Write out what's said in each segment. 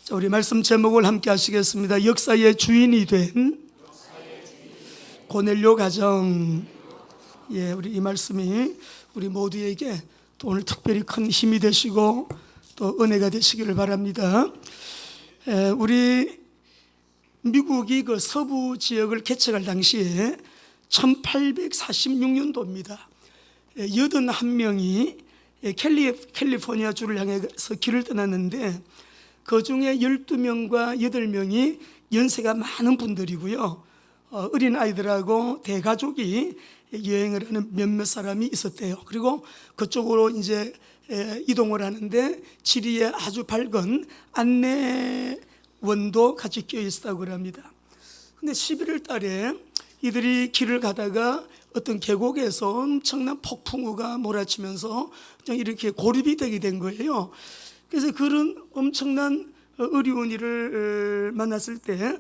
자, 우리 말씀 제목을 함께 하시겠습니다. 역사의 주인이 된 고넬료 가정. 예, 우리 이 말씀이 우리 모두에게 또 오늘 특별히 큰 힘이 되시고 또 은혜가 되시기를 바랍니다. 우리 미국이 그 서부 지역을 개척할 당시에 1846년도입니다. 81명이 캘리포니아 주를 향해서 길을 떠났는데 그 중에 12명과 8명이 연세가 많은 분들이고요. 어린 아이들하고 대가족이 여행을 하는 몇몇 사람이 있었대요. 그리고 그쪽으로 이제 이동을 하는데 지리에 아주 밝은 안내원도 같이 끼어 있었다고 합니다. 근데 11월 달에 이들이 길을 가다가 어떤 계곡에서 엄청난 폭풍우가 몰아치면서 이렇게 고립이 되게 된 거예요. 그래서 그런 엄청난 어려운 일을 만났을 때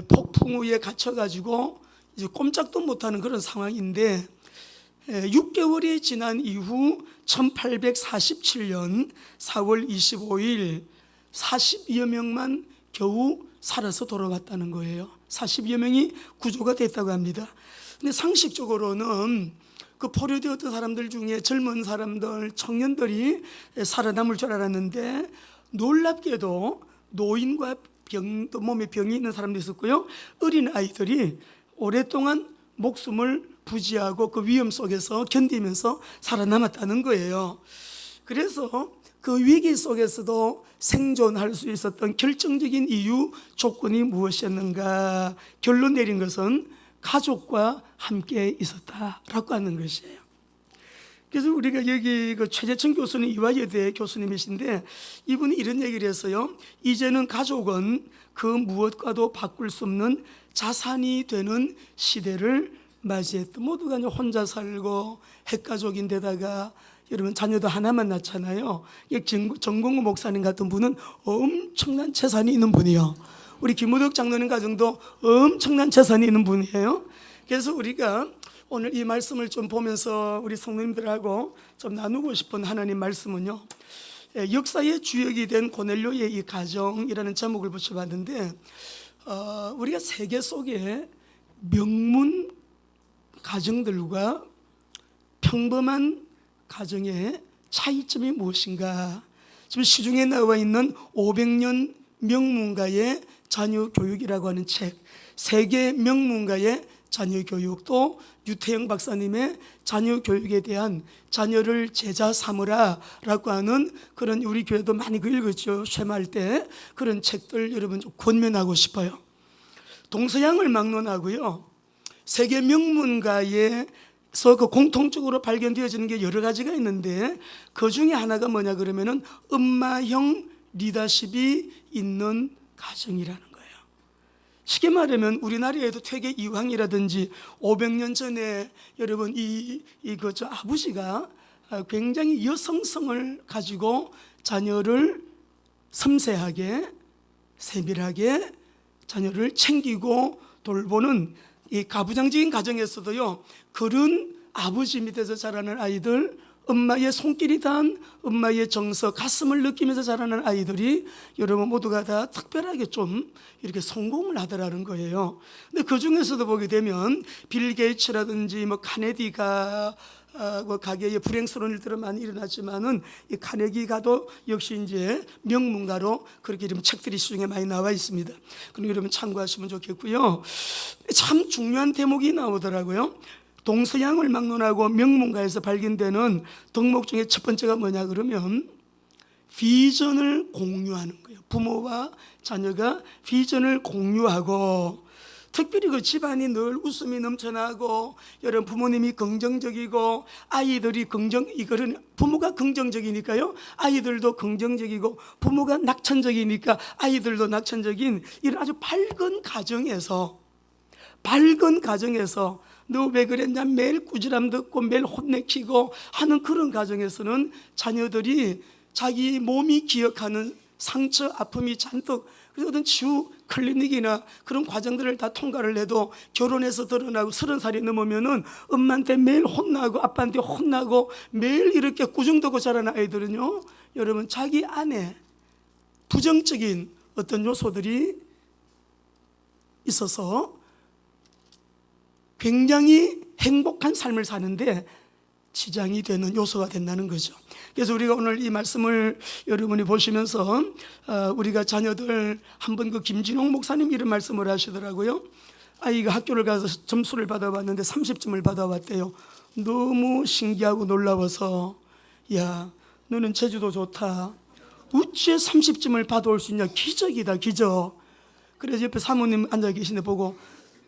폭풍우에 갇혀가지고 이제 꼼짝도 못하는 그런 상황인데 6개월이 지난 이후 1847년 4월 25일 40여 명만 겨우 살아서 돌아왔다는 거예요. 40여 명이 구조가 됐다고 합니다. 근데 상식적으로는 그 포로되었던 사람들 중에 젊은 사람들, 청년들이 살아남을 줄 알았는데 놀랍게도 노인과 또 몸에 병이 있는 사람도 있었고요. 어린 아이들이 오랫동안 목숨을 부지하고 그 위험 속에서 견디면서 살아남았다는 거예요. 그래서 그 위기 속에서도 생존할 수 있었던 결정적인 이유, 조건이 무엇이었는가? 결론 내린 것은 가족과 함께 있었다라고 하는 것이에요. 그래서 우리가 여기 그 최재천 교수님, 이화여대 교수님이신데 이분이 이런 얘기를 했어요. 이제는 가족은 그 무엇과도 바꿀 수 없는 자산이 되는 시대를 맞이했다. 모두가 이제 혼자 살고 핵가족인데다가 여러분 자녀도 하나만 낳잖아요. 정공구 목사님 같은 분은 엄청난 재산이 있는 분이요. 우리 김우덕 장로님 가정도 엄청난 재산이 있는 분이에요. 그래서 우리가 오늘 이 말씀을 좀 보면서 우리 성도님들하고 좀 나누고 싶은 하나님 말씀은요, 역사의 주역이 된 고넬료의 이 가정이라는 제목을 붙여봤는데 우리가 세계 속에 명문 가정들과 평범한 가정의 차이점이 무엇인가? 지금 시중에 나와 있는 500년 명문가의 자녀 교육이라고 하는 책, 세계 명문가의 자녀 교육, 또 유태영 박사님의 자녀 교육에 대한 자녀를 제자 삼으라 라고 하는 그런, 우리 교회도 많이 읽었죠. 쇠말 때 그런 책들 여러분 좀 권면하고 싶어요. 동서양을 막론하고요, 세계 명문가의 그 공통적으로 발견되어지는 게 여러 가지가 있는데 그 중에 하나가 뭐냐 그러면은 엄마형 리더십이 있는 가정이라는 거예요. 쉽게 말하면 우리나라에도 퇴계 이황이라든지 500년 전에 여러분 저 아버지가 굉장히 여성성을 가지고 자녀를 섬세하게 세밀하게 자녀를 챙기고 돌보는 이 가부장적인 가정에서도요, 그런 아버지 밑에서 자라는 아이들, 엄마의 손길이 단 엄마의 정서, 가슴을 느끼면서 자라는 아이들이 여러분 모두가 다 특별하게 좀 이렇게 성공을 하더라는 거예요. 근데 그 중에서도 보게 되면 빌 게이츠라든지 뭐 카네디가 가게에 불행스러운 일들은 많이 일어났지만은 이 카네기가도 역시 이제 명문가로 그렇게 이런 책들이 시중에 많이 나와 있습니다. 그럼 여러분 참고하시면 좋겠고요. 참 중요한 대목이 나오더라고요. 동서양을 막론하고 명문가에서 발견되는 덕목 중에 첫 번째가 뭐냐 그러면 비전을 공유하는 거예요. 부모와 자녀가 비전을 공유하고, 특별히 그 집안이 늘 웃음이 넘쳐나고 여러분 부모님이 긍정적이고 아이들이 부모가 긍정적이니까요, 아이들도 긍정적이고, 부모가 낙천적이니까 아이들도 낙천적인 이런 아주 밝은 가정에서 너 왜 그랬냐 매일 꾸지람 듣고 매일 혼내키고 하는 그런 가정에서는 자녀들이 자기 몸이 기억하는 상처, 아픔이 잔뜩, 그래서 어떤 치유 클리닉이나 그런 과정들을 다 통과를 해도 결혼해서 드러나고 30살이 넘으면은 엄마한테 매일 혼나고 아빠한테 혼나고 매일 이렇게 꾸중되고 자라는 아이들은요, 여러분 자기 아내 부정적인 어떤 요소들이 있어서 굉장히 행복한 삶을 사는데 지장이 되는 요소가 된다는 거죠. 그래서 우리가 오늘 이 말씀을 여러분이 보시면서 우리가 자녀들 한번 그 김진홍 목사님 이런 말씀을 하시더라고요. 아이가 학교를 가서 점수를 받아봤는데 30점을 받아왔대요. 너무 신기하고 놀라워서 야, 너는 제주도 좋다. 어찌 30점을 받아올 수 있냐. 기적이다, 기적. 그래서 옆에 사모님 앉아 계신데 보고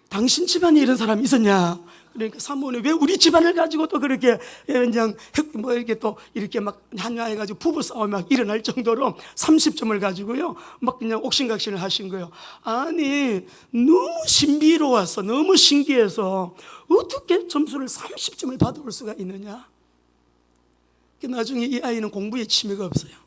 당신 집안에 이런 사람이 있었냐? 그러니까 사모님 왜 우리 집안을 가지고 또 그렇게 그냥 뭐 이렇게 또 이렇게 막 한야해가지고 부부 싸움이 막 일어날 정도로 30점을 가지고요 막 그냥 옥신각신을 하신 거예요. 아니 너무 신비로워서 너무 신기해서 어떻게 점수를 30점을 받아올 수가 있느냐? 나중에 이 아이는 공부에 취미가 없어요.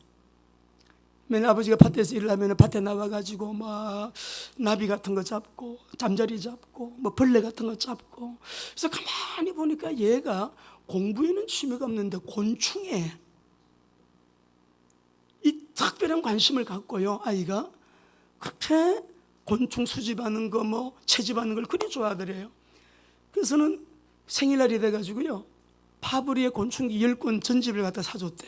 맨 아버지가 밭에서 일을 하면 밭에 나와가지고 막 나비 같은 거 잡고 잠자리 잡고 뭐 벌레 같은 거 잡고, 그래서 가만히 보니까 얘가 공부에는 취미가 없는데 곤충에 이 특별한 관심을 갖고요, 아이가 그렇게 곤충 수집하는 거 뭐 채집하는 걸 그리 좋아하더래요. 그래서는 생일날이 돼가지고요 파브리의 곤충기 10권 전집을 갖다 사줬대.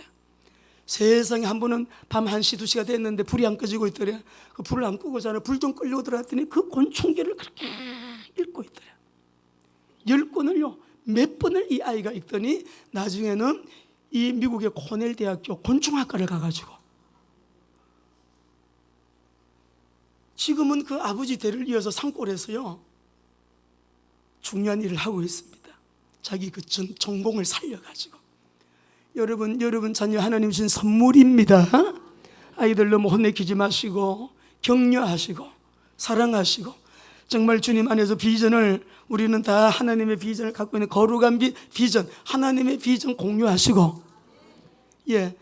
세상에 한 번은 밤 1시 2시가 됐는데 불이 안 꺼지고 있더래. 그 불을 안 끄고 자네 불 좀 끌려고 들어갔더니 그 곤충기를 그렇게 읽고 있더래. 10권을요 몇 번을 이 아이가 읽더니 나중에는 이 미국의 코넬 대학교 곤충학과를 가가지고 지금은 그 아버지 대를 이어서 산골에서요 중요한 일을 하고 있습니다. 자기 그 전공을 살려가지고. 여러분 자녀 하나님 주신 선물입니다. 아이들 너무 혼내키지 마시고 격려하시고 사랑하시고, 정말 주님 안에서 비전을, 우리는 다 하나님의 비전을 갖고 있는 거룩한 비전, 하나님의 비전 공유하시고, 예,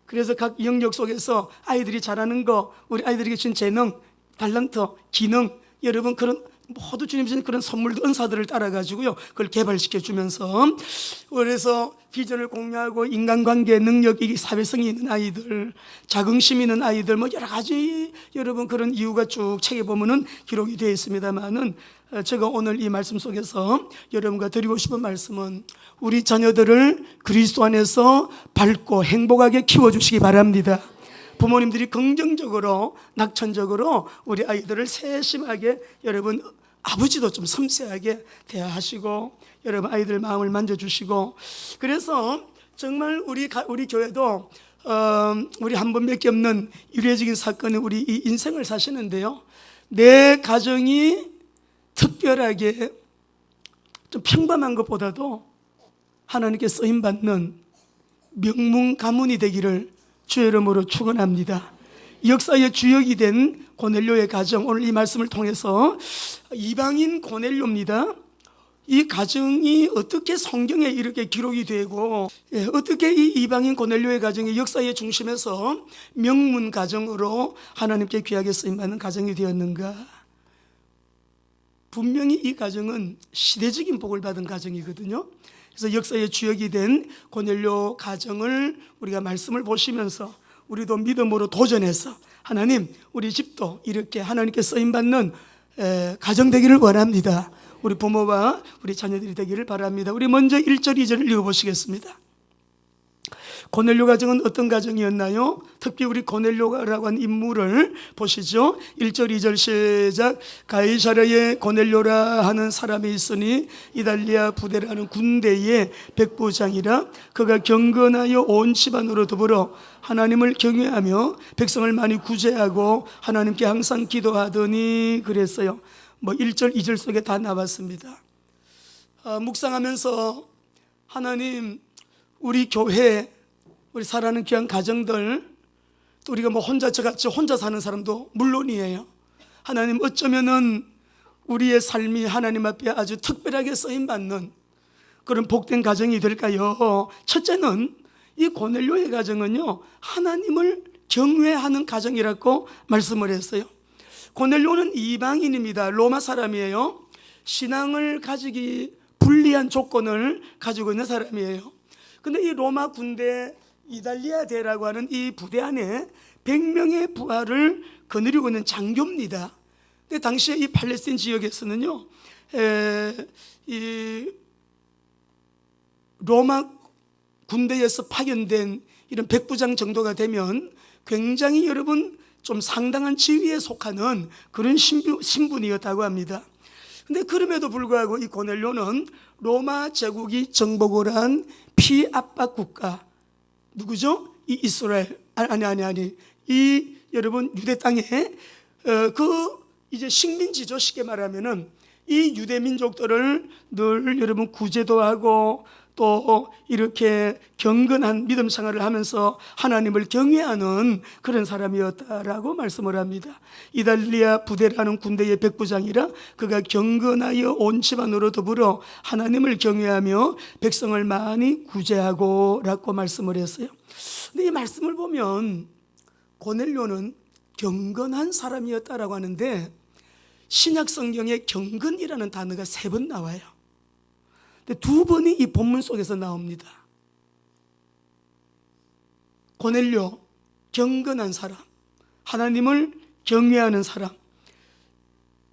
그래서 각 영역 속에서 아이들이 잘하는 거, 우리 아이들에게 준 재능, 달란트, 기능, 여러분 그런 모두 주님 주신 그런 선물도 은사들을 따라가지고요 그걸 개발시켜 주면서, 그래서 비전을 공유하고 인간관계 능력이 사회성이 있는 아이들, 자긍심 있는 아이들, 뭐 여러 가지 여러분 그런 이유가 쭉 책에 보면은 기록이 되어 있습니다만은, 제가 오늘 이 말씀 속에서 여러분과 드리고 싶은 말씀은 우리 자녀들을 그리스도 안에서 밝고 행복하게 키워주시기 바랍니다. 부모님들이 긍정적으로 낙천적으로 우리 아이들을 세심하게, 여러분 아버지도 좀 섬세하게 대하시고 여러분 아이들 마음을 만져주시고, 그래서 정말 우리 교회도 우리 한 번밖에 없는 유례적인 사건이 우리 이 인생을 사시는데요, 내 가정이 특별하게 좀 평범한 것보다도 하나님께 쓰임받는 명문 가문이 되기를 주의 이름으로 축원합니다. 역사의 주역이 된 고넬료의 가정, 오늘 이 말씀을 통해서 이방인 고넬료입니다. 이 가정이 어떻게 성경에 이렇게 기록이 되고, 어떻게 이 이방인 고넬료의 가정이 역사의 중심에서 명문 가정으로 하나님께 귀하게 쓰임받는 가정이 되었는가? 분명히 이 가정은 시대적인 복을 받은 가정이거든요. 그래서 역사의 주역이 된 고넬료 가정을 우리가 말씀을 보시면서 우리도 믿음으로 도전해서 하나님 우리 집도 이렇게 하나님께 쓰임받는 가정 되기를 원합니다. 우리 부모와 우리 자녀들이 되기를 바랍니다. 우리 먼저 1절 2절을 읽어보시겠습니다. 고넬료 가정은 어떤 가정이었나요? 특히 우리 고넬료라고 하는 인물을 보시죠. 1절 2절 시작. 가이사랴에 고넬료라 하는 사람이 있으니 이달리아 부대라는 군대의 백부장이라. 그가 경건하여 온 집안으로 더불어 하나님을 경외하며 백성을 많이 구제하고 하나님께 항상 기도하더니 그랬어요. 뭐 1절 2절 속에 다 나왔습니다. 묵상하면서 하나님 우리 교회, 우리 사랑하는 귀한 가정들, 또 우리가 뭐 저같이 혼자 사는 사람도 물론이에요. 하나님 어쩌면은 우리의 삶이 하나님 앞에 아주 특별하게 쓰임받는 그런 복된 가정이 될까요? 첫째는 이 고넬료의 가정은요 하나님을 경외하는 가정이라고 말씀을 했어요. 고넬료는 이방인입니다. 로마 사람이에요. 신앙을 가지기 불리한 조건을 가지고 있는 사람이에요. 근데 이 로마 군대 이달리아 대라고 하는 이 부대 안에 100명의 부하를 거느리고 있는 장교입니다. 근데 당시에 이 팔레스타인 지역에서는요, 이 로마 군대에서 파견된 이런 백부장 정도가 되면 굉장히 여러분 좀 상당한 지위에 속하는 그런 신분이었다고 합니다. 근데 그럼에도 불구하고 이 고넬료는 로마 제국이 정복을 한 피압박 국가, 누구죠? 이 이스라엘, 아니 이 여러분 유대 땅에 그 이제 식민지죠. 쉽게 말하면은 이 유대 민족들을 늘 여러분 구제도 하고 또 이렇게 경건한 믿음 생활을 하면서 하나님을 경외하는 그런 사람이었다라고 말씀을 합니다. 이달리아 부대라는 군대의 백부장이라 그가 경건하여 온 집안으로 더불어 하나님을 경외하며 백성을 많이 구제하고 라고 말씀을 했어요. 근데 이 말씀을 보면 고넬료는 경건한 사람이었다라고 하는데 신약 성경에 경건이라는 단어가 3번 나와요. 근데 2번이 이 본문 속에서 나옵니다. 고넬료, 경건한 사람, 하나님을 경외하는 사람.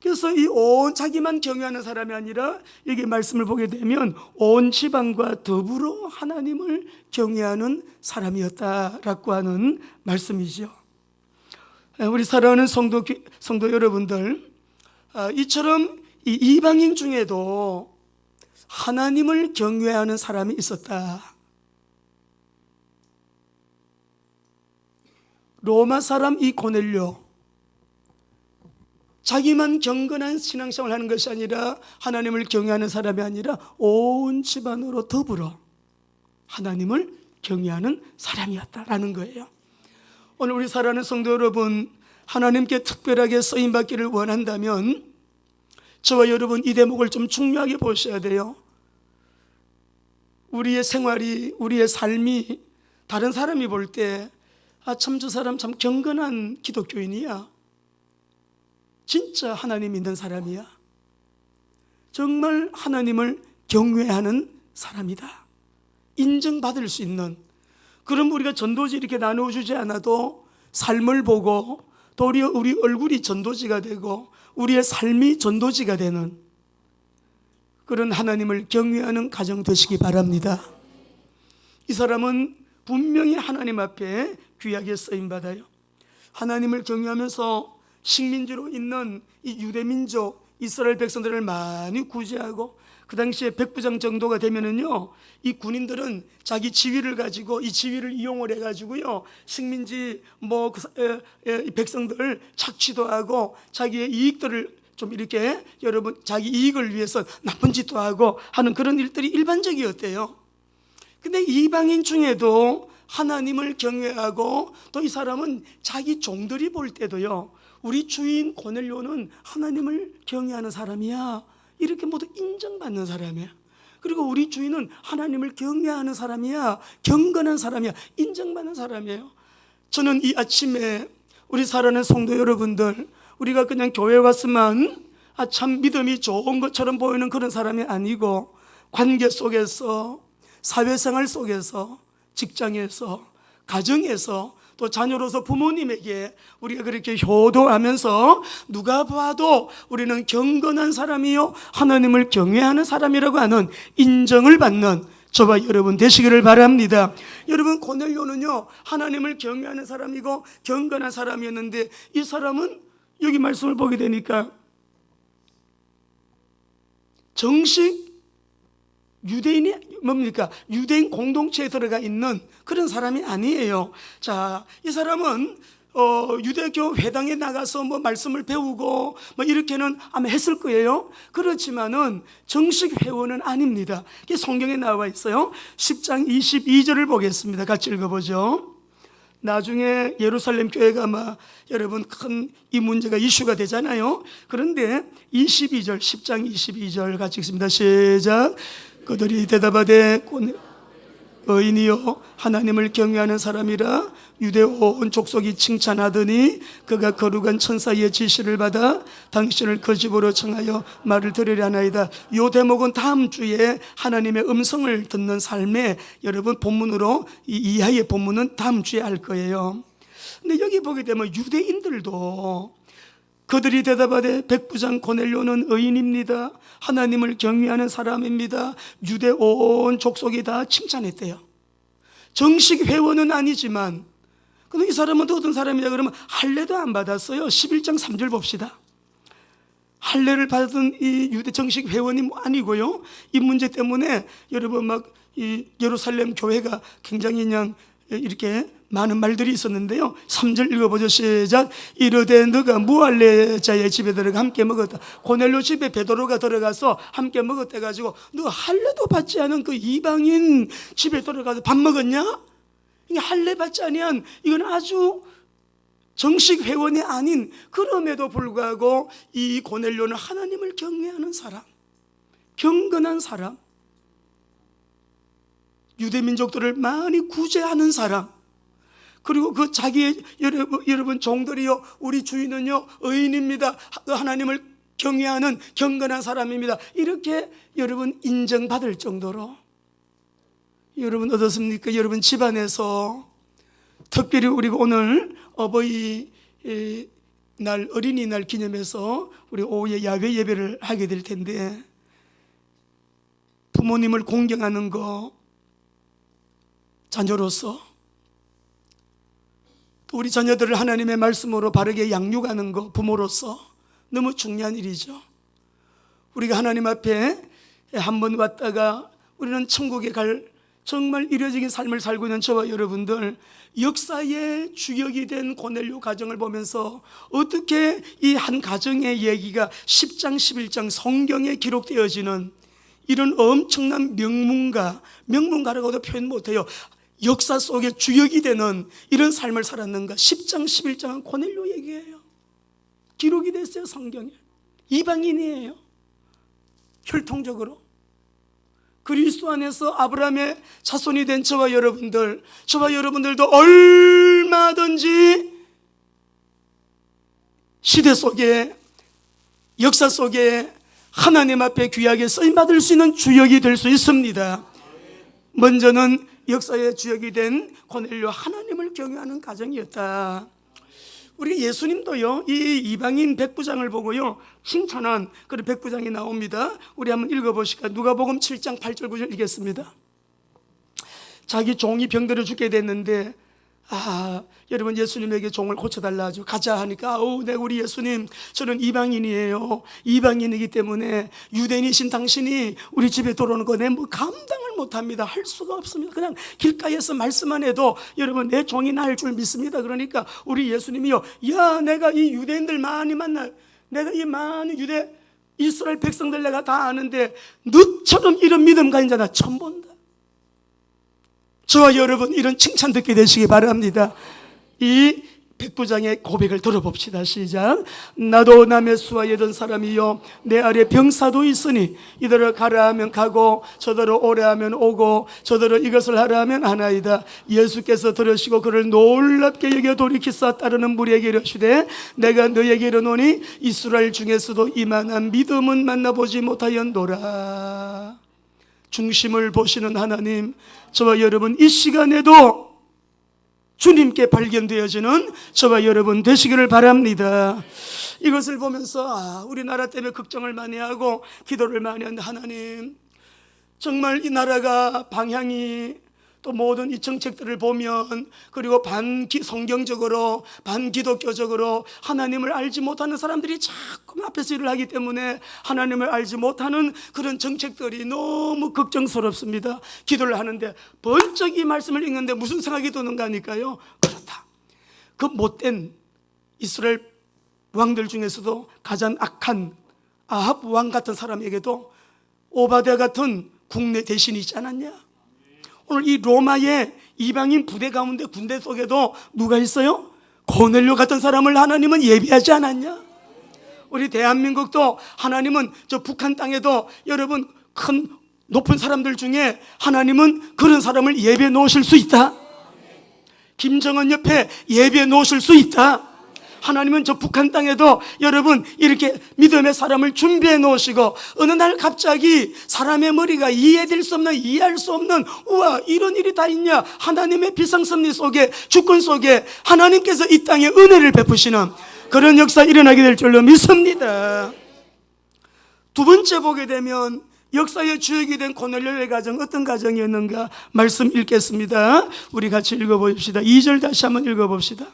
그래서 이 온 자기만 경외하는 사람이 아니라 여기 말씀을 보게 되면 온 집안과 더불어 하나님을 경외하는 사람이었다라고 하는 말씀이죠. 우리 사랑하는 성도 여러분들, 이처럼 이 이방인 중에도 하나님을 경외하는 사람이 있었다. 로마 사람 이 고넬료, 자기만 경건한 신앙생활을 하는 것이 아니라 하나님을 경외하는 사람이 아니라 온 집안으로 더불어 하나님을 경외하는 사람이었다라는 거예요. 오늘 우리 사랑하는 성도 여러분, 하나님께 특별하게 쓰임받기를 원한다면 저와 여러분 이 대목을 좀 중요하게 보셔야 돼요. 우리의 생활이, 우리의 삶이 다른 사람이 볼 때 참 저 사람 참 경건한 기독교인이야, 진짜 하나님 믿는 사람이야, 정말 하나님을 경외하는 사람이다, 인정받을 수 있는, 그럼 우리가 전도지 이렇게 나누어주지 않아도 삶을 보고 또 우리 얼굴이 전도지가 되고 우리의 삶이 전도지가 되는 그런 하나님을 경외하는 가정 되시기 바랍니다. 이 사람은 분명히 하나님 앞에 귀하게 쓰임받아요. 하나님을 경외하면서 식민지로 있는 이 유대민족 이스라엘 백성들을 많이 구제하고, 그 당시에 백부장 정도가 되면은요, 이 군인들은 자기 지위를 가지고 이 지위를 이용을 해가지고요, 식민지 백성들 착취도 하고 자기의 이익들을 좀 이렇게 여러분 자기 이익을 위해서 나쁜 짓도 하고 하는 그런 일들이 일반적이었대요. 근데 이방인 중에도 하나님을 경외하고 또 이 사람은 자기 종들이 볼 때도요, 우리 주인 고넬료는 하나님을 경외하는 사람이야, 이렇게 모두 인정받는 사람이야. 그리고 우리 주인은 하나님을 경외하는 사람이야, 경건한 사람이야, 인정받는 사람이에요. 저는 이 아침에 우리 사랑하는 성도 여러분들, 우리가 그냥 교회 왔으면 참 믿음이 좋은 것처럼 보이는 그런 사람이 아니고, 관계 속에서, 사회생활 속에서, 직장에서, 가정에서, 또 자녀로서 부모님에게 우리가 그렇게 효도하면서 누가 봐도 우리는 경건한 사람이요 하나님을 경외하는 사람이라고 하는 인정을 받는 저와 여러분 되시기를 바랍니다. 여러분, 고넬료는요 하나님을 경외하는 사람이고 경건한 사람이었는데, 이 사람은 여기 말씀을 보게 되니까 정식 유대인이 뭡니까? 유대인 공동체에 들어가 있는 그런 사람이 아니에요. 자, 이 사람은 유대교 회당에 나가서 말씀을 배우고 이렇게는 아마 했을 거예요. 그렇지만은 정식 회원은 아닙니다. 이게 성경에 나와 있어요. 10장 22절을 보겠습니다. 같이 읽어보죠. 나중에 예루살렘 교회가 여러분 큰 이 문제가 이슈가 되잖아요. 그런데 22절, 10장 22절 같이 읽습니다. 시작. 그들이 대답하되 의인이요 하나님을 경외하는 사람이라 유대 온 족속이 칭찬하더니 그가 거룩한 천사의 지시를 받아 당신을 그 집으로 청하여 말을 들으려 하나이다. 이 대목은 다음 주에 하나님의 음성을 듣는 삶에 여러분 본문으로 이 이하의 본문은 다음 주에 할 거예요. 근데 여기 보게 되면 유대인들도 그들이 대답하되 백부장 고넬료는 의인입니다. 하나님을 경외하는 사람입니다. 유대 온 족속이 다 칭찬했대요. 정식 회원은 아니지만, 근데 이 사람은 또 어떤 사람이냐 그러면 할례도 안 받았어요. 11장 3절 봅시다. 할례를 받은 이 유대 정식 회원이 아니고요. 이 문제 때문에 여러분 막 이 예루살렘 교회가 굉장히 그냥 이렇게 많은 말들이 있었는데요. 3절 읽어보죠. 시작. 이르되 너가 무할례자의 집에 들어가 함께 먹었다. 고넬료 집에 베드로가 들어가서 함께 먹었다 가지고 너 할례도 받지 않은 그 이방인 집에 들어가서 밥 먹었냐? 이게 할례 받지 아니한 이건 아주 정식 회원이 아닌, 그럼에도 불구하고 이 고넬료는 하나님을 경외하는 사람, 경건한 사람, 유대 민족들을 많이 구제하는 사람, 그리고 그 자기의 여러분 종들이요 우리 주인은요 의인입니다. 하나님을 경외하는 경건한 사람입니다. 이렇게 여러분 인정받을 정도로 여러분 어떻습니까? 여러분 집안에서 특별히 우리가 오늘 어버이 날 어린이날 기념해서 우리 오후에 야외 예배를 하게 될 텐데 부모님을 공경하는 거 자녀로서 또 우리 자녀들을 하나님의 말씀으로 바르게 양육하는 거 부모로서 너무 중요한 일이죠. 우리가 하나님 앞에 한번 왔다가 우리는 천국에 갈 정말 이례적인 삶을 살고 있는 저와 여러분들, 역사의 주역이 된 고넬료 가정을 보면서 어떻게 이 한 가정의 얘기가 10장 11장 성경에 기록되어지는 이런 엄청난 명문가라고도 표현 못해요. 역사 속에 주역이 되는 이런 삶을 살았는가. 10장 11장은 고넬료 얘기예요. 기록이 됐어요. 성경에. 이방인이에요. 혈통적으로 그리스도 안에서 아브라함의 자손이 된 저와 여러분들도 얼마든지 시대 속에 역사 속에 하나님 앞에 귀하게 쓰임받을 수 있는 주역이 될 수 있습니다. 먼저는 역사의 주역이 된 고넬료, 하나님을 경외하는 가정이었다. 우리 예수님도요 이 이방인 백부장을 보고요 칭찬한 그런 백부장이 나옵니다. 우리 한번 읽어보실까? 누가복음 7장 8절 9절 읽겠습니다. 자기 종이 병들어 죽게 됐는데 여러분 예수님에게 종을 고쳐달라 하죠. 가자 하니까 네 우리 예수님 저는 이방인이에요. 이방인이기 때문에 유대인이신 당신이 우리 집에 들어오는 거 내 뭐 감당을 못합니다. 할 수가 없습니다. 그냥 길가에서 말씀만 해도 여러분 내 종이 날 줄 믿습니다. 그러니까 우리 예수님이요, 야 내가 이 유대인들 많이 만나, 내가 이 많은 유대 이스라엘 백성들 내가 다 아는데 너처럼 이런 믿음 가진 자 나 처음 본다. 저와 여러분 이런 칭찬 듣게 되시기 바랍니다. 이 백부장의 고백을 들어봅시다. 시작. 나도 남의 수와 여든 사람이요 내 아래 병사도 있으니 이들을 가라 하면 가고 저들을 오라 하면 오고 저들을 이것을 하라 하면 하나이다. 예수께서 들으시고 그를 놀랍게 여겨 돌이키사 따르는 무리에게 이르시되 내가 너에게 이르노니 이스라엘 중에서도 이만한 믿음은 만나보지 못하였노라. 중심을 보시는 하나님, 저와 여러분 이 시간에도 주님께 발견되어지는 저와 여러분 되시기를 바랍니다. 이것을 보면서 우리나라 때문에 걱정을 많이 하고 기도를 많이 하는데, 하나님 정말 이 나라가 방향이 또 모든 이 정책들을 보면 그리고 성경적으로 반기독교적으로 하나님을 알지 못하는 사람들이 자꾸 앞에서 일을 하기 때문에 하나님을 알지 못하는 그런 정책들이 너무 걱정스럽습니다. 기도를 하는데 번쩍 이 말씀을 읽는데 무슨 생각이 드는가 하니까요, 그렇다. 그 못된 이스라엘 왕들 중에서도 가장 악한 아합 왕 같은 사람에게도 오바댜 같은 국내 대신이 있지 않았냐? 오늘 이 로마의 이방인 부대 가운데 군대 속에도 누가 있어요? 고넬료 같은 사람을 하나님은 예비하지 않았냐? 우리 대한민국도 하나님은 저 북한 땅에도 여러분 큰 높은 사람들 중에 하나님은 그런 사람을 예비해 놓으실 수 있다. 김정은 옆에 예비해 놓으실 수 있다. 하나님은 저 북한 땅에도 여러분 이렇게 믿음의 사람을 준비해 놓으시고 어느 날 갑자기 사람의 머리가 이해될 수 없는, 이해할 수 없는, 우와 이런 일이 다 있냐, 하나님의 비상섭리 속에, 주권 속에 하나님께서 이 땅에 은혜를 베푸시는 그런 역사 일어나게 될 줄로 믿습니다. 두 번째 보게 되면 역사의 주역이 된 고넬료의 가정, 어떤 가정이었는가 말씀 읽겠습니다. 우리 같이 읽어봅시다. 2절 다시 한번 읽어봅시다.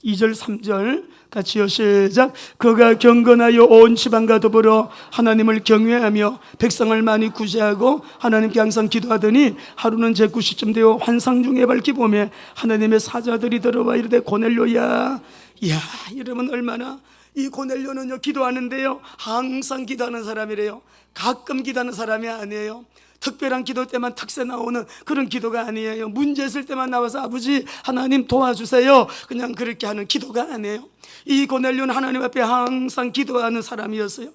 2절 3절 같이요. 시작. 그가 경건하여 온 지방과 더불어 하나님을 경외하며 백성을 많이 구제하고 하나님께 항상 기도하더니 하루는 제 9시쯤 되어 환상 중에 밝히 보매 하나님의 사자들이 들어와 이르되 고넬료야. 이야, 여러분 얼마나 이 고넬료는요 기도하는데요 항상 기도하는 사람이래요. 가끔 기도하는 사람이 아니에요. 특별한 기도 때만 턱세 나오는 그런 기도가 아니에요. 문제 있을 때만 나와서 아버지 하나님 도와주세요 그냥 그렇게 하는 기도가 아니에요. 이 고넬료는 하나님 앞에 항상 기도하는 사람이었어요.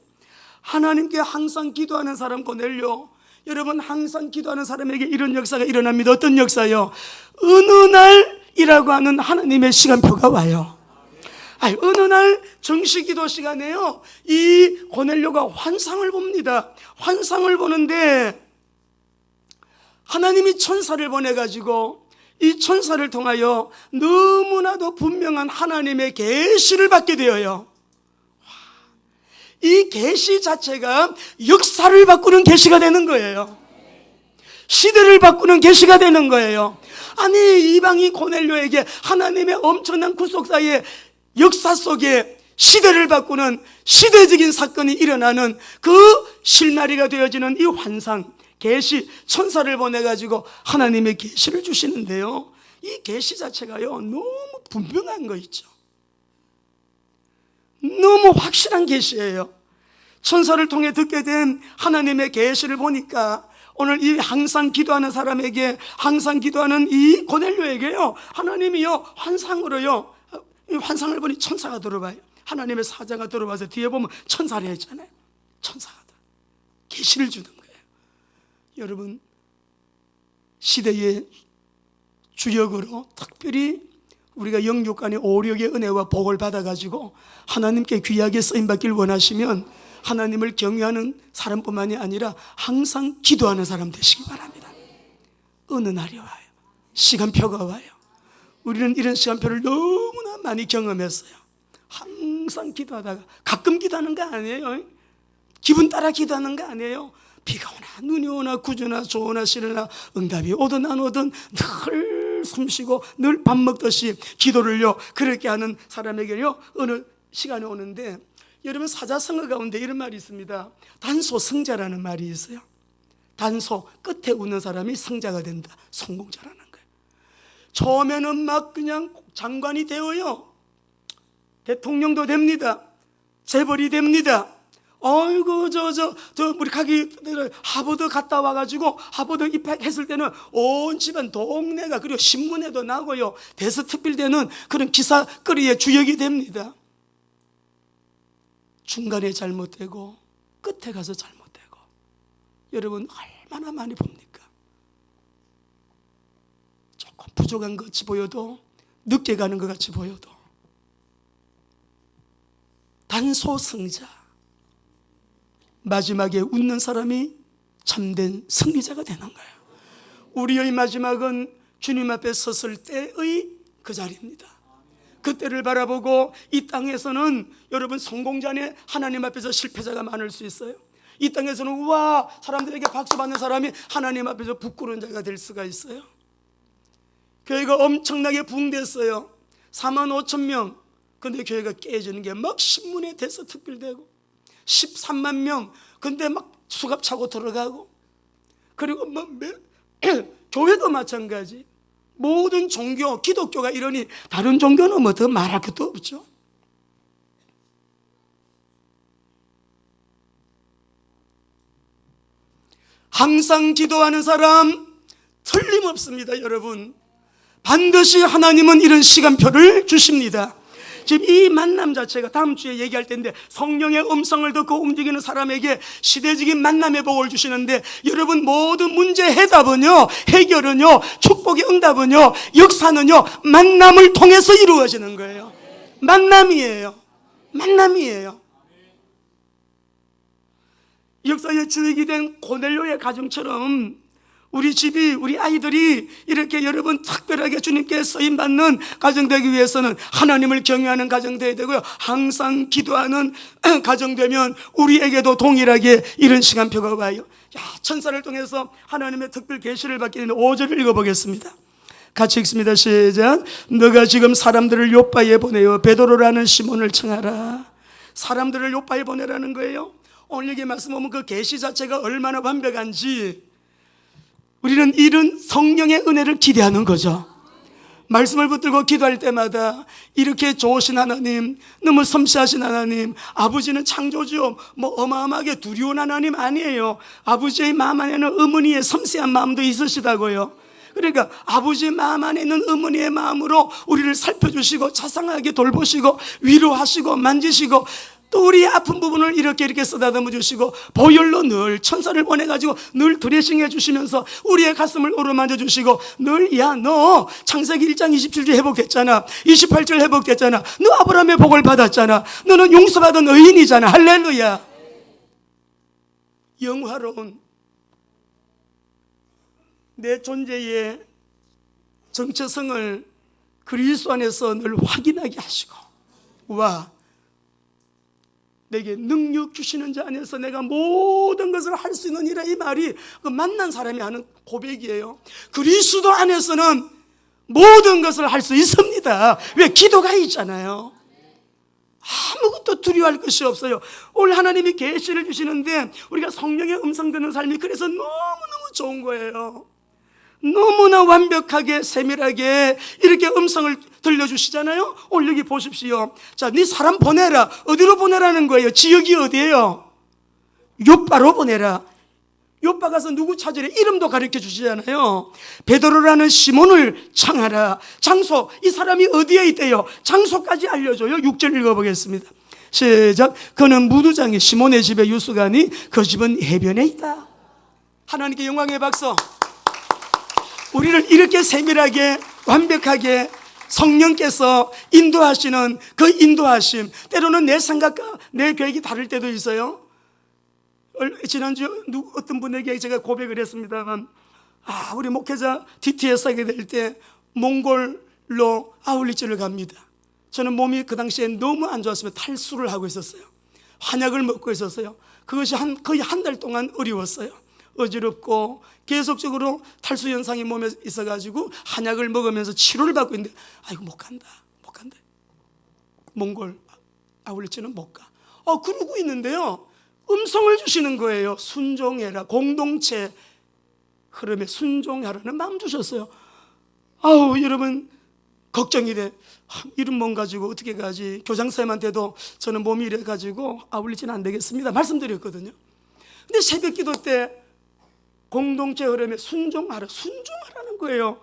하나님께 항상 기도하는 사람 고넬료. 여러분 항상 기도하는 사람에게 이런 역사가 일어납니다. 어떤 역사요? 어느 날이라고 하는 하나님의 시간표가 와요. 어느 날 정시기도 시간에요 이 고넬료가 환상을 봅니다. 환상을 보는데 하나님이 천사를 보내가지고 이 천사를 통하여 너무나도 분명한 하나님의 계시를 받게 되어요. 이 계시 자체가 역사를 바꾸는 계시가 되는 거예요. 시대를 바꾸는 계시가 되는 거예요. 아니 이방인 고넬료에게 하나님의 엄청난 구속사의 역사 속에 시대를 바꾸는 시대적인 사건이 일어나는 그 실마리가 되어지는 이 환상, 계시, 천사를 보내가지고 하나님의 계시를 주시는데요 이 계시 자체가요 너무 분명한 거 있죠. 너무 확실한 계시예요. 천사를 통해 듣게 된 하나님의 계시를 보니까 오늘 이 항상 기도하는 사람에게, 항상 기도하는 이 고넬료에게요 하나님이요 환상으로요, 이 환상을 보니 천사가 들어와요. 하나님의 사자가 들어와서 뒤에 보면 천사를 했잖아요. 천사가 계시를 주는 거예요. 여러분 시대의 주역으로 특별히 우리가 영육간의 오력의 은혜와 복을 받아가지고 하나님께 귀하게 쓰임받길 원하시면 하나님을 경외하는 사람뿐만이 아니라 항상 기도하는 사람 되시기 바랍니다. 어느 날이 와요. 시간표가 와요. 우리는 이런 시간표를 너무나 많이 경험했어요. 항상 기도하다가, 가끔 기도하는 거 아니에요. 기분 따라 기도하는 거 아니에요. 비가 오나 눈이 오나 구주나 조나 시르나 응답이 오든 안 오든 늘 숨쉬고 늘 밥 먹듯이 기도를요 그렇게 하는 사람에게요 어느 시간이 오는데, 여러분 사자성어 가운데 이런 말이 있습니다. 단소성자라는 말이 있어요. 단소, 끝에 웃는 사람이 성자가 된다, 성공자라는 거예요. 처음에는 막 그냥 장관이 되어요, 대통령도 됩니다, 재벌이 됩니다. 아이고 저 우리 가기 하버드 갔다 와가지고 하버드 입학했을 때는 온 집안 동네가, 그리고 신문에도 나고요 대서특필되는 그런 기사거리의 주역이 됩니다. 중간에 잘못되고 끝에 가서 잘못되고, 여러분 얼마나 많이 봅니까? 조금 부족한 것 같이 보여도, 늦게 가는 것 같이 보여도 단소성자, 마지막에 웃는 사람이 참된 승리자가 되는 거예요. 우리의 마지막은 주님 앞에 섰을 때의 그 자리입니다. 그때를 바라보고 이 땅에서는 여러분 성공자네, 하나님 앞에서 실패자가 많을 수 있어요. 이 땅에서는 우와 사람들에게 박수 받는 사람이 하나님 앞에서 부끄러운 자가 될 수가 있어요. 교회가 엄청나게 부흥됐어요. 45,000명. 근데 교회가 깨지는 게 막 신문에 대서특필되고 13만 명, 근데 막 수갑 차고 들어가고, 그리고 뭐 교회도 마찬가지. 모든 종교, 기독교가 이러니 다른 종교는 뭐 더 말할 것도 없죠. 항상 기도하는 사람 틀림없습니다. 여러분 반드시 하나님은 이런 시간표를 주십니다. 지금 이 만남 자체가 다음 주에 얘기할 텐데, 성령의 음성을 듣고 움직이는 사람에게 시대적인 만남의 복을 주시는데, 여러분 모든 문제 해답은요, 해결은요, 축복의 응답은요, 역사는요, 만남을 통해서 이루어지는 거예요. 만남이에요. 만남이에요. 역사의 주역이 된 고넬료의 가정처럼 우리 집이, 우리 아이들이 이렇게 여러분 특별하게 주님께 쓰임받는 가정 되기 위해서는 하나님을 경외하는 가정 되어야 되고요, 항상 기도하는 가정 되면 우리에게도 동일하게 이런 시간표가 와요. 천사를 통해서 하나님의 특별 계시를 받게 되는 5절을 읽어보겠습니다. 같이 읽습니다. 시작. 너가 지금 사람들을 요빠에 보내어 베드로라는 시몬을 청하라. 사람들을 요빠에 보내라는 거예요. 오늘 여기 말씀 보면 그 계시 자체가 얼마나 완벽한지 우리는 이런 성령의 은혜를 기대하는 거죠. 말씀을 붙들고 기도할 때마다 이렇게 좋으신 하나님, 너무 섬세하신 하나님, 아버지는 창조주, 어마어마하게 두려운 하나님 아니에요. 아버지의 마음 안에는 어머니의 섬세한 마음도 있으시다고요. 그러니까 아버지 마음 안에 있는 어머니의 마음으로 우리를 살펴주시고 자상하게 돌보시고 위로하시고 만지시고, 또 우리 아픈 부분을 이렇게 쓰다듬어 주시고 보혈로 늘 천사를 보내가지고 늘 드레싱해 주시면서 우리의 가슴을 어루만져 주시고 늘, 야, 너 창세기 1장 27절 회복됐잖아, 28절 회복됐잖아, 너 아브라함의 복을 받았잖아, 너는 용서받은 의인이잖아, 할렐루야. 영화로운 내 존재의 정체성을 그리스도 안에서 늘 확인하게 하시고, 와, 내게 능력 주시는 자 안에서 내가 모든 것을 할 수 있느니라, 이 말이 그 만난 사람이 하는 고백이에요. 그리스도 안에서는 모든 것을 할 수 있습니다. 왜? 기도가 있잖아요. 아무것도 두려워할 것이 없어요. 오늘 하나님이 계시를 주시는데 우리가 성령의 음성 듣는 삶이 그래서 너무너무 좋은 거예요. 너무나 완벽하게 세밀하게 이렇게 음성을 들려주시잖아요. 오늘 여기 보십시오. 자, 네 사람 보내라. 어디로 보내라는 거예요? 지역이 어디예요? 요빠로 보내라. 요빠 가서 누구 찾으래? 이름도 가르쳐 주시잖아요. 베드로라는 시몬을 청하라. 장소, 이 사람이 어디에 있대요? 장소까지 알려줘요. 6절 읽어보겠습니다. 시작. 그는 무두장에 시몬의 집에 유숙하니 그 집은 해변에 있다. 하나님께 영광의 박수. 우리를 이렇게 세밀하게 완벽하게 성령께서 인도하시는 그 인도하심, 때로는 내 생각과 내 계획이 다를 때도 있어요. 지난주 어떤 분에게 제가 고백을 했습니다만, 우리 목회자 DTS 하게 될 때 몽골로 아울리지를 갑니다. 저는 몸이 그 당시에 너무 안 좋았으면 탈수를 하고 있었어요. 한약을 먹고 있었어요. 그것이 거의 한 달 동안 어려웠어요. 어지럽고 계속적으로 탈수 현상이 몸에 있어가지고 한약을 먹으면서 치료를 받고 있는데, 아이고 못 간다. 몽골 아울리지는 못 가. 그러고 있는데요, 음성을 주시는 거예요. 순종해라. 공동체 흐름에 순종하라는 마음 주셨어요. 여러분 걱정이 돼. 이런 몸 가지고 어떻게 가지? 교장선생님한테도 저는 몸이 이래 가지고 아울리지는 안 되겠습니다 말씀드렸거든요. 근데 새벽 기도 때 공동체 흐름에 순종하라는 거예요.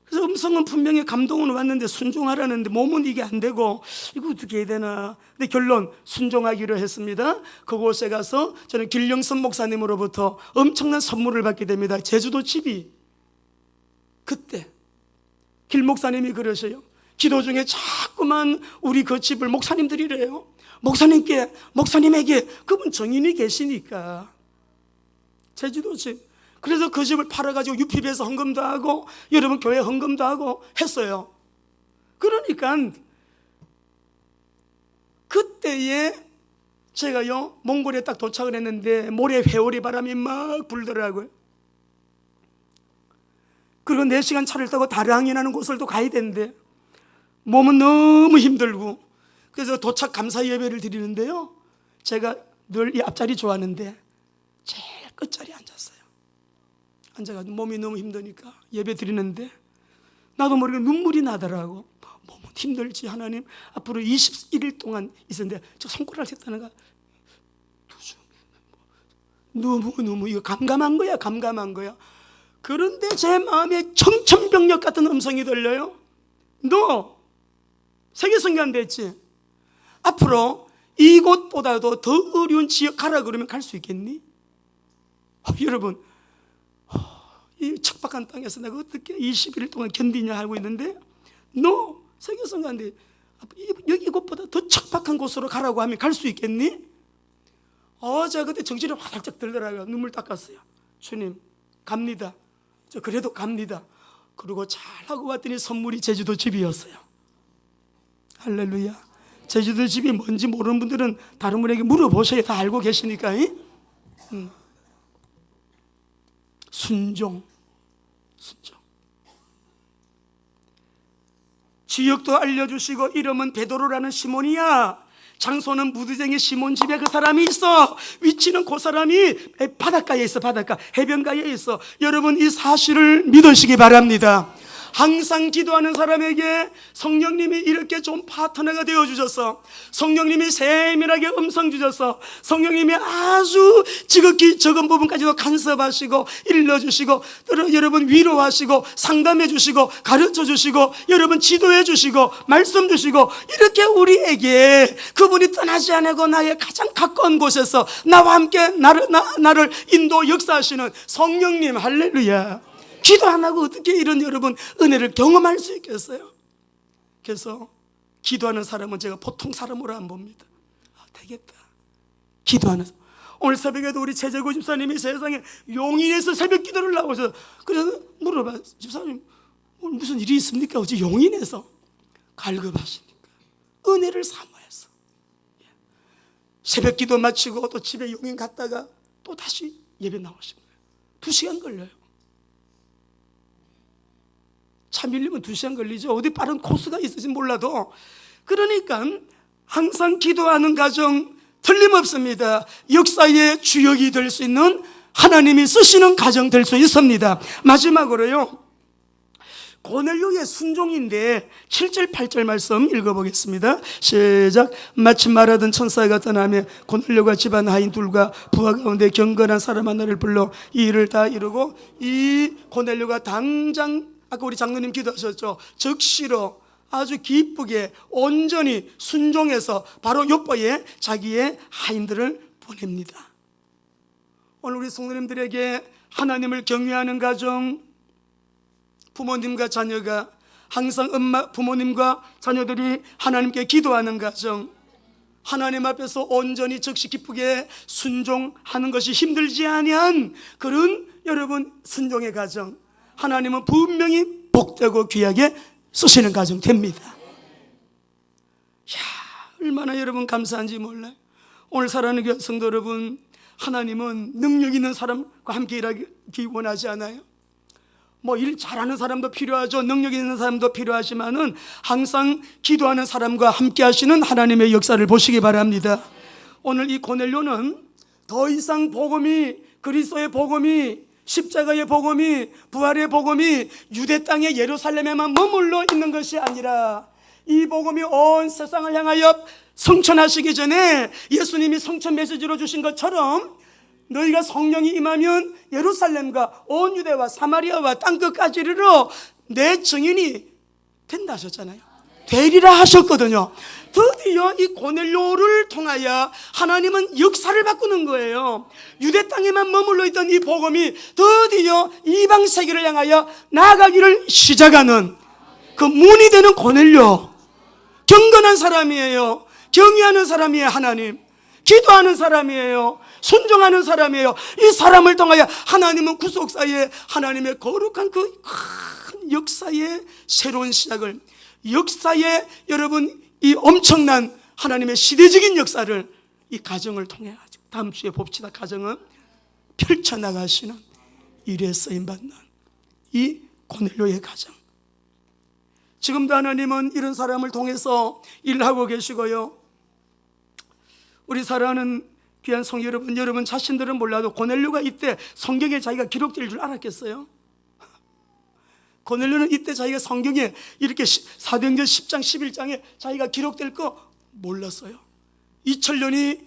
그래서 음성은 분명히 감동은 왔는데 순종하라는데 몸은 이게 안 되고, 이거 어떻게 해야 되나. 근데 결론 순종하기로 했습니다. 그곳에 가서 저는 길영선 목사님으로부터 엄청난 선물을 받게 됩니다. 제주도 집이, 그때 길 목사님이 그러셔요. 기도 중에 자꾸만 우리 그 집을 목사님들이래요. 목사님에게 그분 정인이 계시니까 제주도 집. 그래서 그 집을 팔아가지고 UPB에서 헌금도 하고 여러분 교회 헌금도 하고 했어요. 그러니까 그때에 제가요 몽골에 딱 도착을 했는데 모래 회오리 바람이 막 불더라고요. 그리고 4시간 차를 타고 다량이라는 곳을 또 가야 되는데 몸은 너무 힘들고, 그래서 도착 감사 예배를 드리는데요, 제가 늘 이 앞자리 좋아하는데 제일 끝자리에 앉아가지고 몸이 너무 힘드니까 예배 드리는데 나도 모르게 눈물이 나더라고. 몸은 힘들지, 하나님 앞으로 21일 동안 있었는데 저 손가락 했다는가 너무 이거 감감한 거야. 그런데 제 마음에 청천벽력 같은 음성이 들려요. 너 세계선교 안 됐지? 앞으로 이곳보다도 더 어려운 지역 가라 그러면 갈 수 있겠니? 여러분, 이 척박한 땅에서 내가 어떻게 21일 동안 견디냐 하고 있는데, 너 세계선교 안 돼. 이곳보다 더 척박한 곳으로 가라고 하면 갈 수 있겠니? 제가 그때 정신이 화들짝 들더라고요. 눈물 닦았어요. 주님, 갑니다. 저 그래도 갑니다. 그리고 잘하고 왔더니 선물이 제주도 집이었어요. 할렐루야. 제주도 집이 뭔지 모르는 분들은 다른 분에게 물어보셔야 다 알고 계시니까. 순종. 지역도 알려주시고, 이름은 베드로라는 시몬이야. 장소는 무두쟁이 시몬 집에 그 사람이 있어. 위치는 그 사람이 바닷가에 있어. 바닷가 해변가에 있어. 여러분, 이 사실을 믿으시기 바랍니다. 항상 기도하는 사람에게 성령님이 이렇게 좋은 파트너가 되어주셔서, 성령님이 세밀하게 음성 주셔서, 성령님이 아주 지극히 적은 부분까지도 간섭하시고 일러주시고, 여러분 위로하시고 상담해 주시고 가르쳐 주시고 여러분 지도해 주시고 말씀 주시고, 이렇게 우리에게 그분이 떠나지 않고 나의 가장 가까운 곳에서 나와 함께 나를 인도 역사하시는 성령님, 할렐루야. 기도 안 하고 어떻게 이런 여러분 은혜를 경험할 수 있겠어요? 그래서 기도하는 사람은 제가 보통 사람으로 안 봅니다. 되겠다. 기도하는 사람. 오늘 새벽에도 우리 최재구 집사님이 세상에 용인에서 새벽 기도를 나오셔서, 그래서 물어봐, 집사님 오늘 무슨 일이 있습니까? 어제 용인에서 갈급하시니까 은혜를 사모해서 새벽 기도 마치고 또 집에 용인 갔다가 또 다시 예배 나오신 거예요. 2시간 걸려요. 차 밀리면 2시간 걸리죠. 어디 빠른 코스가 있을지 몰라도. 그러니까 항상 기도하는 가정 틀림없습니다. 역사의 주역이 될 수 있는, 하나님이 쓰시는 가정 될 수 있습니다. 마지막으로요, 고넬료의 순종인데 7절 8절 말씀 읽어보겠습니다. 시작. 마침 말하던 천사가 떠나며 고넬료가 집안 하인 둘과 부하 가운데 경건한 사람 하나를 불러 이 일을 다 이루고, 이 고넬료가 당장 아까 우리 장로님 기도하셨죠. 즉시로 아주 기쁘게 온전히 순종해서 바로 요보에 자기의 하인들을 보냅니다. 오늘 우리 성도님들에게 하나님을 경외하는 가정, 부모님과 자녀가 항상 부모님과 자녀들이 하나님께 기도하는 가정, 하나님 앞에서 온전히 즉시 기쁘게 순종하는 것이 힘들지 아니한 그런 여러분 순종의 가정, 하나님은 분명히 복되고 귀하게 쓰시는 가정 됩니다. 얼마나 여러분 감사한지 몰라요. 오늘 사랑하는 교회 성도 여러분, 하나님은 능력 있는 사람과 함께 일하기 원하지 않아요. 일 잘하는 사람도 필요하죠. 능력 있는 사람도 필요하지만은 항상 기도하는 사람과 함께 하시는 하나님의 역사를 보시기 바랍니다. 오늘 이 고넬료는 더 이상 복음이, 그리스도의 복음이, 십자가의 복음이, 부활의 복음이 유대 땅의 예루살렘에만 머물러 있는 것이 아니라 이 복음이 온 세상을 향하여 성천하시기 전에 예수님이 성천 메시지로 주신 것처럼 너희가 성령이 임하면 예루살렘과 온 유대와 사마리아와 땅끝까지 이르러 내 증인이 된다 하셨잖아요. 되리라 하셨거든요. 드디어 이 고넬료를 통하여 하나님은 역사를 바꾸는 거예요. 유대 땅에만 머물러 있던 이 복음이 드디어 이방 세계를 향하여 나아가기를 시작하는 그 문이 되는 고넬료. 경건한 사람이에요. 경외하는 사람이에요. 하나님 기도하는 사람이에요. 순종하는 사람이에요. 이 사람을 통하여 하나님은 구속사에 하나님의 거룩한 그 큰 역사의 새로운 시작을, 역사의 여러분 이 엄청난 하나님의 시대적인 역사를 이 가정을 통해 가지고 다음 주에 봅시다. 가정은 펼쳐나가시는 일에 쓰임받는 이 고넬료의 가정. 지금도 하나님은 이런 사람을 통해서 일하고 계시고요. 우리 사랑하는 귀한 성도 여러분 자신들은 몰라도 고넬료가 이때 성경에 자기가 기록될 줄 알았겠어요? 고넬료는 이때 자기가 성경에 이렇게 사도행전 10장 11장에 자기가 기록될 거 몰랐어요. 2000년이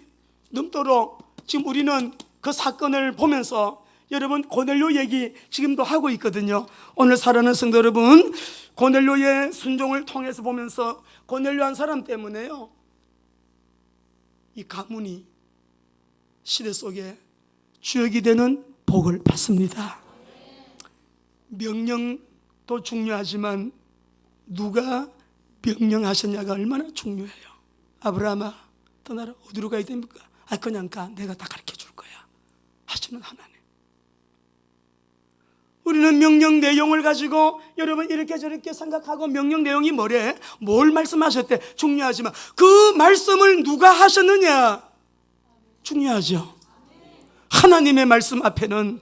넘도록 지금 우리는 그 사건을 보면서 여러분 고넬료 얘기 지금도 하고 있거든요. 오늘 사랑하는 성도 여러분, 고넬료의 순종을 통해서 보면서 고넬료 한 사람 때문에요, 이 가문이 시대 속에 주역이 되는 복을 받습니다. 명령도 중요하지만 누가 명령하셨냐가 얼마나 중요해요. 아브라함아, 떠나라. 어디로 가야 됩니까? 그냥 가. 내가 다 가르쳐 줄 거야 하시는 하나님. 우리는 명령 내용을 가지고 여러분 이렇게 저렇게 생각하고, 명령 내용이 뭐래? 뭘 말씀하셨대? 중요하지만 그 말씀을 누가 하셨느냐 중요하죠. 하나님의 말씀 앞에는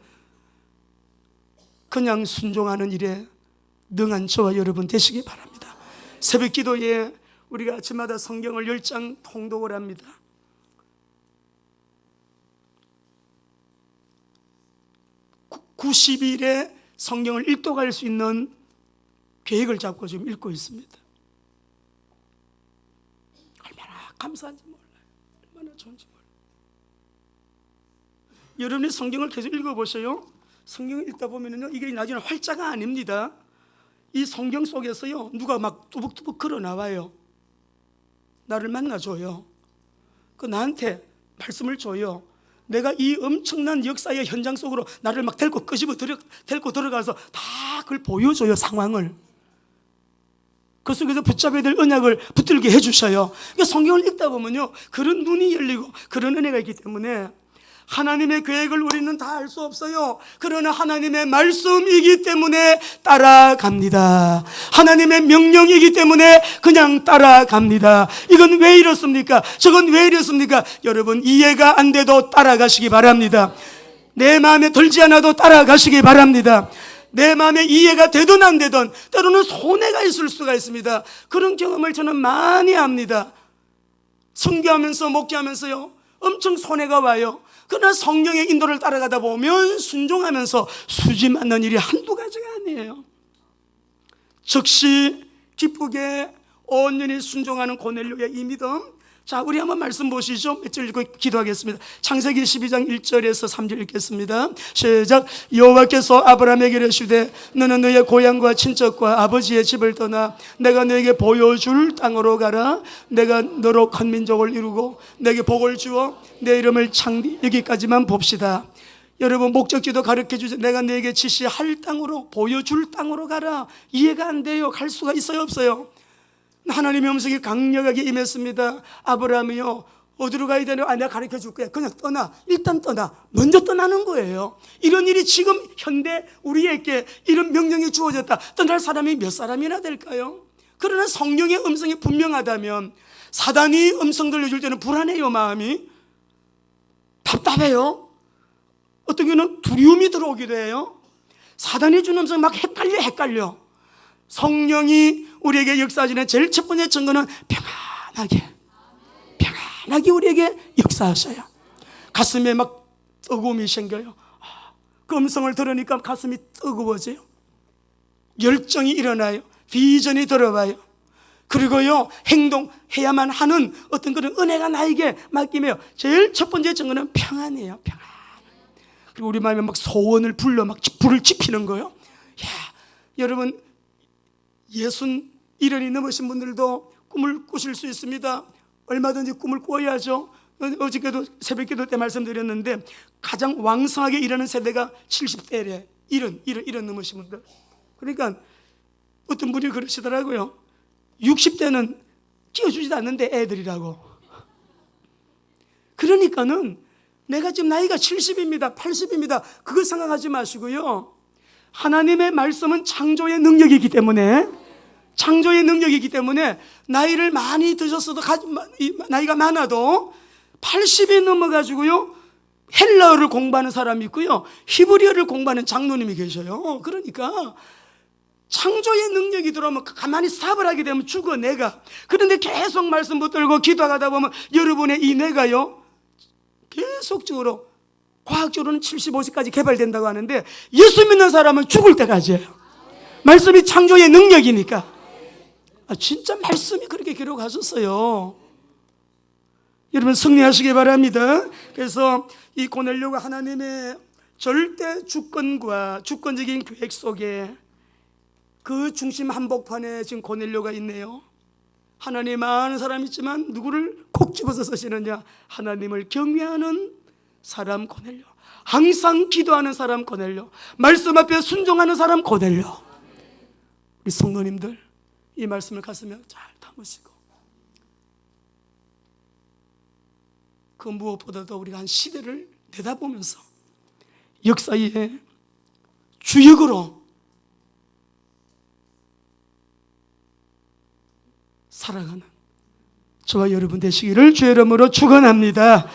그냥 순종하는 일에 능한 저와 여러분 되시기 바랍니다. 새벽 기도에 우리가 아침마다 성경을 10장 통독을 합니다. 구 90일에 성경을 읽도갈 수 있는 계획을 잡고 지금 읽고 있습니다. 얼마나 감사한지 몰라요. 얼마나 좋은지 몰라요. 여러분이 성경을 계속 읽어보세요. 성경을 읽다 보면요, 이게 나중에 활자가 아닙니다. 이 성경 속에서요, 누가 막 뚜벅뚜벅 걸어 나와요. 나를 만나줘요. 나한테 말씀을 줘요. 내가 이 엄청난 역사의 현장 속으로 나를 막 데리고 들어가서 다 그걸 보여줘요, 상황을. 그 속에서 붙잡아야 될 언약을 붙들게 해주셔요. 그러니까 성경을 읽다 보면요, 그런 눈이 열리고 그런 은혜가 있기 때문에 하나님의 계획을 우리는 다 알 수 없어요. 그러나 하나님의 말씀이기 때문에 따라갑니다. 하나님의 명령이기 때문에 그냥 따라갑니다. 이건 왜 이렇습니까? 저건 왜 이렇습니까? 여러분, 이해가 안 돼도 따라가시기 바랍니다. 내 마음에 들지 않아도 따라가시기 바랍니다. 내 마음에 이해가 되든 안 되든 때로는 손해가 있을 수가 있습니다. 그런 경험을 저는 많이 합니다. 선교하면서 목회하면서요, 엄청 손해가 와요. 그러나 성령의 인도를 따라가다 보면 순종하면서 수지 맞는 일이 한두 가지가 아니에요. 즉시 기쁘게 온전히 순종하는 고넬료의 이 믿음. 자, 우리 한번 말씀 보시죠. 몇 절 읽고 기도하겠습니다. 창세기 12장 1절에서 3절 읽겠습니다. 시작. 여호와께서 아브라함에게 이르시되 너는 너의 고향과 친척과 아버지의 집을 떠나 내가 너에게 보여줄 땅으로 가라. 내가 너로 큰 민족을 이루고 내게 복을 주어 내 이름을 창대. 여기까지만 봅시다. 여러분, 목적지도 가르쳐 주세요. 내가 너에게 지시할 땅으로, 보여줄 땅으로 가라. 이해가 안 돼요. 갈 수가 있어요, 없어요? 하나님의 음성이 강력하게 임했습니다. 아브라함이요, 어디로 가야 되냐? 내가 가르쳐 줄 거야. 그냥 떠나. 일단 떠나. 먼저 떠나는 거예요. 이런 일이 지금 현대 우리에게 이런 명령이 주어졌다. 떠날 사람이 몇 사람이나 될까요? 그러나 성령의 음성이 분명하다면 사단이 음성 들려줄 때는 불안해요. 마음이 답답해요. 어떤 경우는 두려움이 들어오기도 해요. 사단이 주는 음성 막 헷갈려. 성령이 우리에게 역사하시는 제일 첫 번째 증거는 평안하게 우리에게 역사하셔요. 가슴에 막 뜨거움이 생겨요. 그 음성을 들으니까 가슴이 뜨거워져요. 열정이 일어나요. 비전이 들어와요. 그리고요, 행동해야만 하는 어떤 그런 은혜가 나에게 맡기며요. 제일 첫 번째 증거는 평안이에요. 평안. 그리고 우리 마음에 막 소원을 불러 막 불을 지피는 거예요. 여러분, 61이 넘으신 분들도 꿈을 꾸실 수 있습니다. 얼마든지 꿈을 꾸어야죠. 어저께도 새벽기도 때 말씀드렸는데 가장 왕성하게 일하는 세대가 70대래. 70 넘으신 분들. 그러니까 어떤 분이 그러시더라고요. 60대는 끼워주지도 않는데 애들이라고. 그러니까는 내가 지금 나이가 70입니다 80입니다 그걸 생각하지 마시고요, 하나님의 말씀은 창조의 능력이기 때문에 나이를 많이 드셨어도, 나이가 많아도 80이 넘어가지고요, 헬라어를 공부하는 사람이 있고요, 히브리어를 공부하는 장로님이 계셔요. 그러니까 창조의 능력이 들어오면 가만히 스탑을 하게 되면 죽어, 내가. 그런데 계속 말씀 붙들고 기도하다 보면 여러분의 이 내가요, 계속적으로, 과학적으로는 75세까지 개발된다고 하는데 예수 믿는 사람은 죽을 때까지예요. 말씀이 창조의 능력이니까. 진짜 말씀이 그렇게 기록하셨어요. 여러분, 승리하시기 바랍니다. 그래서 이 고넬료가 하나님의 절대 주권과 주권적인 계획 속에 그 중심 한복판에 지금 고넬료가 있네요. 하나님 많은 사람이 있지만 누구를 콕 집어서 쓰시느냐? 하나님을 경외하는 사람 고넬료, 항상 기도하는 사람 고넬료, 말씀 앞에 순종하는 사람 고넬료. 우리 성도님들 이 말씀을 가슴에 잘 담으시고, 그 무엇보다도 우리가 한 시대를 내다보면서 역사의 주역으로 살아가는 저와 여러분 되시기를 주의 이름으로 축원합니다.